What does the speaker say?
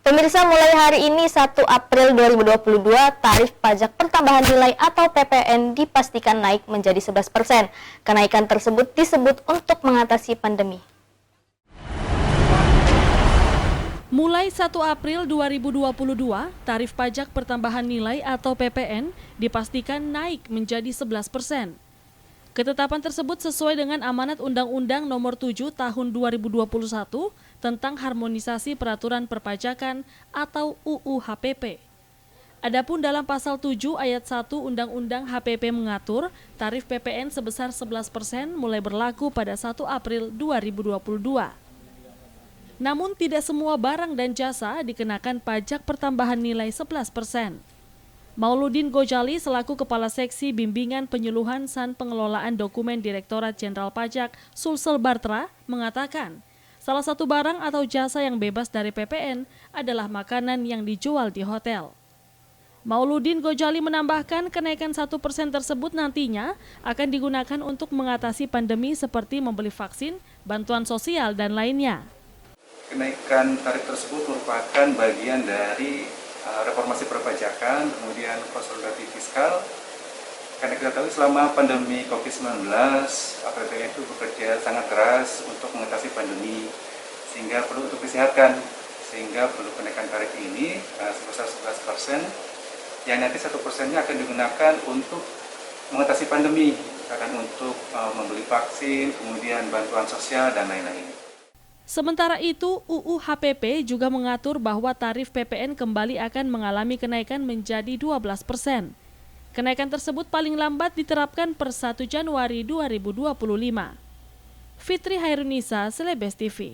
Pemirsa, mulai hari ini 1 April 2022, tarif pajak pertambahan nilai atau PPN dipastikan naik menjadi 11%. Kenaikan tersebut disebut untuk mengatasi pandemi. Mulai 1 April 2022, tarif pajak pertambahan nilai atau PPN dipastikan naik menjadi 11%. Ketetapan tersebut sesuai dengan amanat Undang-Undang Nomor 7 Tahun 2021 tentang harmonisasi peraturan perpajakan atau UU HPP. Adapun dalam pasal 7 ayat 1 Undang-Undang HPP mengatur tarif PPN sebesar 11% mulai berlaku pada 1 April 2022. Namun tidak semua barang dan jasa dikenakan pajak pertambahan nilai 11%. Mauludin Gojali selaku Kepala Seksi Bimbingan Penyuluhan San Pengelolaan Dokumen Direktorat Jenderal Pajak Sulsel Bartra mengatakan, salah satu barang atau jasa yang bebas dari PPN adalah makanan yang dijual di hotel. Mauludin Gojali menambahkan kenaikan 1% tersebut nantinya akan digunakan untuk mengatasi pandemi seperti membeli vaksin, bantuan sosial, dan lainnya. Kenaikan tarif tersebut merupakan bagian dari reformasi perpajakan, kemudian konsolidasi fiskal. Karena kita tahu selama pandemi COVID-19, APBN itu bekerja sangat keras untuk mengatasi pandemi, sehingga perlu untuk disehatkan, sehingga perlu kenaikan tarif ini sebesar 11%, yang nanti 1%-nya akan digunakan untuk mengatasi pandemi, misalkan untuk membeli vaksin, kemudian bantuan sosial, dan lain-lain. Sementara itu, UU HPP juga mengatur bahwa tarif PPN kembali akan mengalami kenaikan menjadi 12%. Kenaikan tersebut paling lambat diterapkan per 1 Januari 2025. Fitri Hairunisa, Celebes TV.